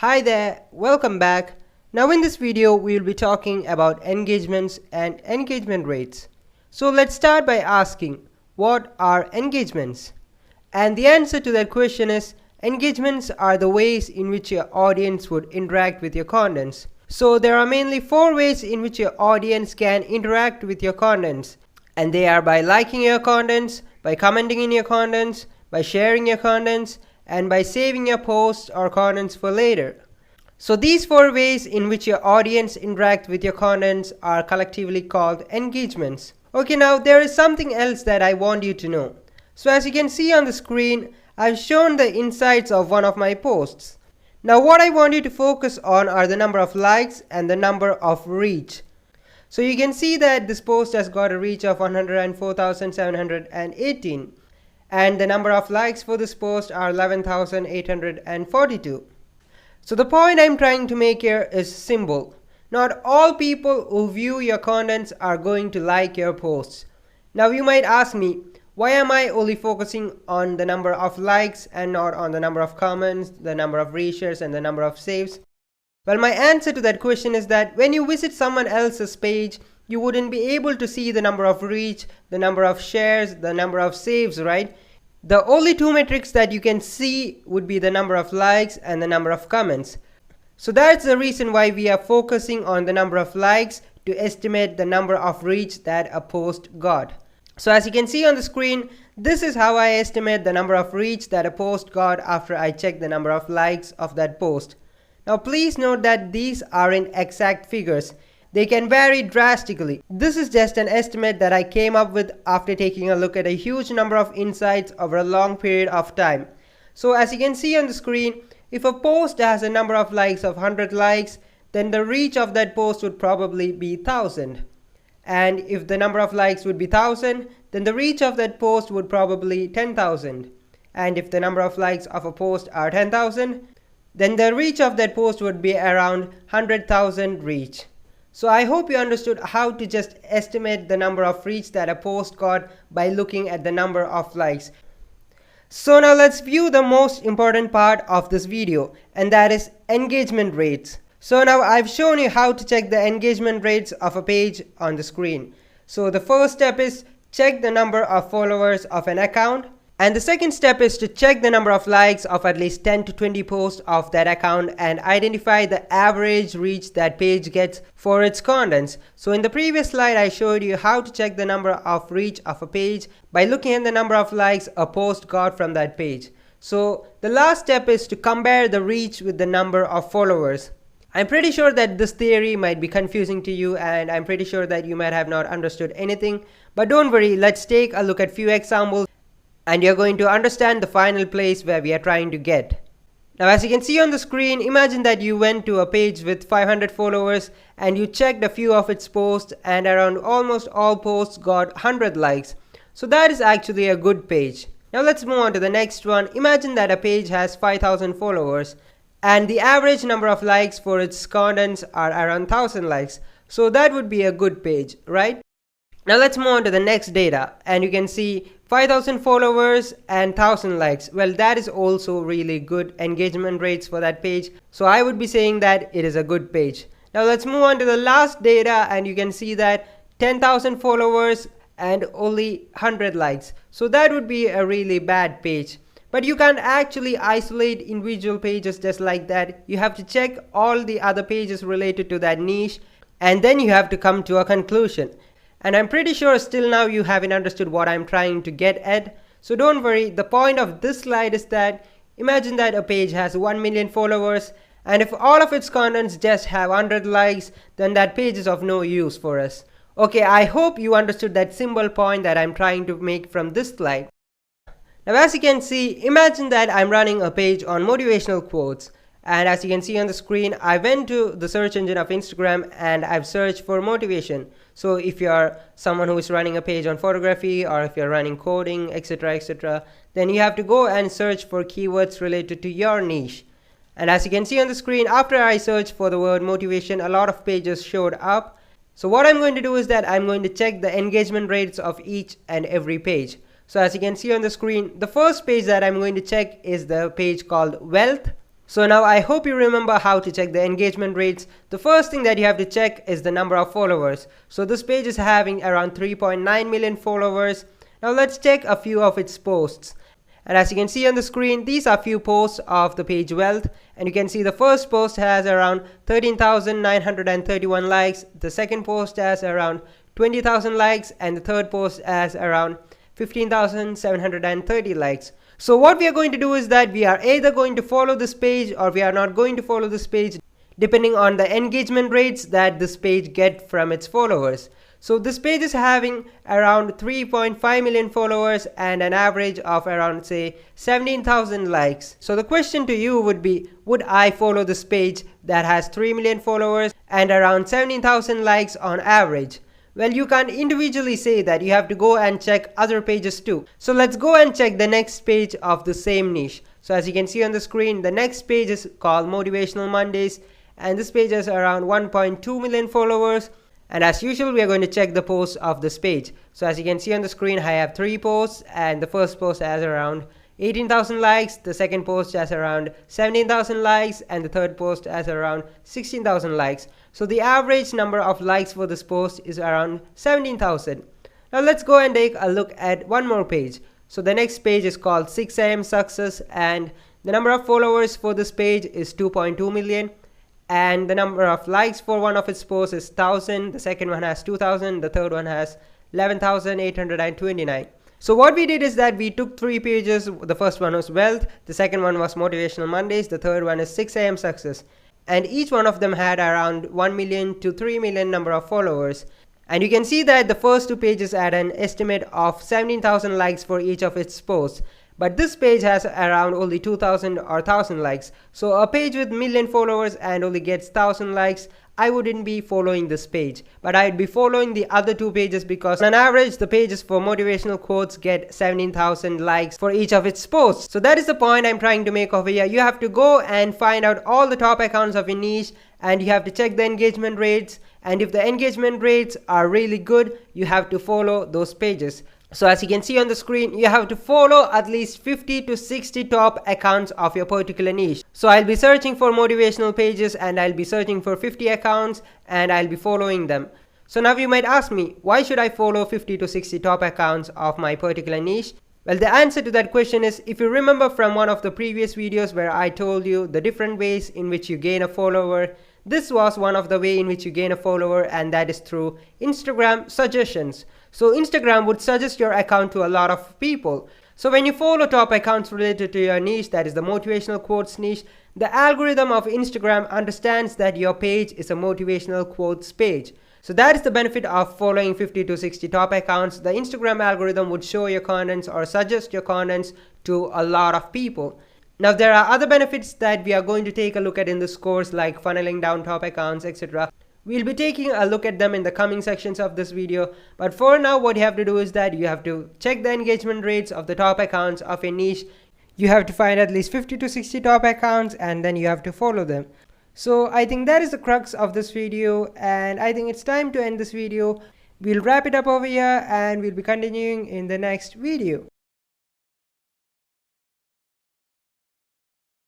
Hi there, welcome back. Now in this video we will be talking about engagements and engagement rates. So let's start by asking, what are engagements? And the answer to that question is, engagements are the ways in which your audience would interact with your contents. So there are mainly 4 ways in which your audience can interact with your contents. And they are by liking your contents, by commenting in your contents, by sharing your contents, and by saving your posts or contents for later. So these 4 ways in which your audience interact with your contents are collectively called engagements. Okay, now there is something else that I want you to know. So as you can see on the screen, I've shown the insights of one of my posts. Now what I want you to focus on are the number of likes and the number of reach. So you can see that this post has got a reach of 104,718. And the number of likes for this post are 11,842. So the point I'm trying to make here is simple. Not all people who view your contents are going to like your posts. Now you might ask me, why am I only focusing on the number of likes and not on the number of comments, the number of reshares and the number of saves? Well, my answer to that question is that when you visit someone else's page, you wouldn't be able to see the number of reach, the number of shares, the number of saves, right? The only 2 metrics that you can see would be the number of likes and the number of comments. So that's the reason why we are focusing on the number of likes to estimate the number of reach that a post got. So as you can see on the screen, this is how I estimate the number of reach that a post got after I check the number of likes of that post. Now please note that these aren't exact figures. They can vary drastically. This is just an estimate that I came up with after taking a look at a huge number of insights over a long period of time. So as you can see on the screen, if a post has a number of likes of 100 likes, then the reach of that post would probably be 1000. And if the number of likes would be 1000, then the reach of that post would probably 10,000. And if the number of likes of a post are 10,000, then the reach of that post would be around 100,000 reach. So I hope you understood how to just estimate the number of reach that a post got by looking at the number of likes. So now let's view the most important part of this video, and that is engagement rates. So now I've shown you how to check the engagement rates of a page on the screen. So the first step is check the number of followers of an account. And the second step is to check the number of likes of at least 10 to 20 posts of that account and identify the average reach that page gets for its contents. So in the previous slide, I showed you how to check the number of reach of a page by looking at the number of likes a post got from that page. So the last step is to compare the reach with the number of followers. I'm pretty sure that this theory might be confusing to you, and I'm pretty sure that you might have not understood anything. But don't worry, let's take a look at few examples, and you're going to understand the final place where we are trying to get. Now as you can see on the screen, imagine that you went to a page with 500 followers and you checked a few of its posts, and around almost all posts got 100 likes. So that is actually a good page. Now let's move on to the next one. Imagine that a page has 5,000 followers and the average number of likes for its contents are around 1000 likes. So that would be a good page, right? Now let's move on to the next data, and you can see 5,000 followers and 1000 likes. Well, that is also really good engagement rates for that page. So I would be saying that it is a good page. Now let's move on to the last data, and you can see that 10,000 followers and only 100 likes. So that would be a really bad page. But you can't actually isolate individual pages just like that. You have to check all the other pages related to that niche, and then you have to come to a conclusion. And I'm pretty sure still now you haven't understood what I'm trying to get at. So don't worry, the point of this slide is that imagine that a page has 1 million followers, and if all of its contents just have 100 likes, then that page is of no use for us. Okay, I hope you understood that simple point that I'm trying to make from this slide. Now as you can see, imagine that I'm running a page on motivational quotes. And as you can see on the screen, I went to the search engine of Instagram and I've searched for motivation. So if you're someone who is running a page on photography, or if you're running coding, etc., then you have to go and search for keywords related to your niche. And as you can see on the screen, after I searched for the word motivation, a lot of pages showed up. So what I'm going to do is that I'm going to check the engagement rates of each and every page. So as you can see on the screen, the first page that I'm going to check is the page called Wealth. So now I hope you remember how to check the engagement rates. The first thing that you have to check is the number of followers. So this page is having around 3.9 million followers. Now let's check a few of its posts. And as you can see on the screen, these are few posts of the page Wealth, and you can see the first post has around 13,931 likes, the second post has around 20,000 likes, and the third post has around 15,730 likes. So what we are going to do is that we are either going to follow this page or we are not going to follow this page, depending on the engagement rates that this page get from its followers. So this page is having around 3.5 million followers and an average of around say 17,000 likes. So the question to you would be, would I follow this page that has 3 million followers and around 17,000 likes on average? Well, you can't individually say that. You have to go and check other pages too. So let's go and check the next page of the same niche. So as you can see on the screen, the next page is called Motivational Mondays, and this page has around 1.2 million followers. And as usual, we are going to check the posts of this page. So as you can see on the screen, I have 3 posts, and the first post has around 18,000 likes, the second post has around 17,000 likes, and the third post has around 16,000 likes. So the average number of likes for this post is around 17,000. Now let's go and take a look at one more page. So the next page is called 6 AM Success, and the number of followers for this page is 2.2 million. And the number of likes for one of its posts is 1,000, the second one has 2,000, the third one has 11,829. So what we did is that we took 3 pages. The first one was Wealth, the second one was Motivational Mondays, the third one is 6 AM Success. And each one of them had around 1 million to 3 million number of followers. And you can see that the first 2 pages had an estimate of 17,000 likes for each of its posts. But this page has around only 2,000 or 1,000 likes. So a page with million followers and only gets 1,000 likes, I wouldn't be following this page. But I'd be following the other 2 pages because on average the pages for motivational quotes get 17,000 likes for each of its posts. So that is the point I'm trying to make over here. You have to go and find out all the top accounts of your niche, and you have to check the engagement rates. And if the engagement rates are really good, you have to follow those pages. So as you can see on the screen, you have to follow at least 50 to 60 top accounts of your particular niche. So I'll be searching for motivational pages, and I'll be searching for 50 accounts, and I'll be following them. So now you might ask me, why should I follow 50 to 60 top accounts of my particular niche? Well, the answer to that question is, if you remember from one of the previous videos where I told you the different ways in which you gain a follower, this was one of the way in which you gain a follower, and that is through Instagram suggestions. So Instagram would suggest your account to a lot of people. So when you follow top accounts related to your niche, that is the motivational quotes niche, the algorithm of Instagram understands that your page is a motivational quotes page. So that is the benefit of following 50 to 60 top accounts. The Instagram algorithm would show your contents or suggest your contents to a lot of people. Now there are other benefits that we are going to take a look at in this course, like funneling down top accounts, etc. We'll be taking a look at them in the coming sections of this video. But for now, what you have to do is that you have to check the engagement rates of the top accounts of your niche. You have to find at least 50 to 60 top accounts, and then you have to follow them. So I think that is the crux of this video, and I think it's time to end this video. We'll wrap it up over here, and we'll be continuing in the next video.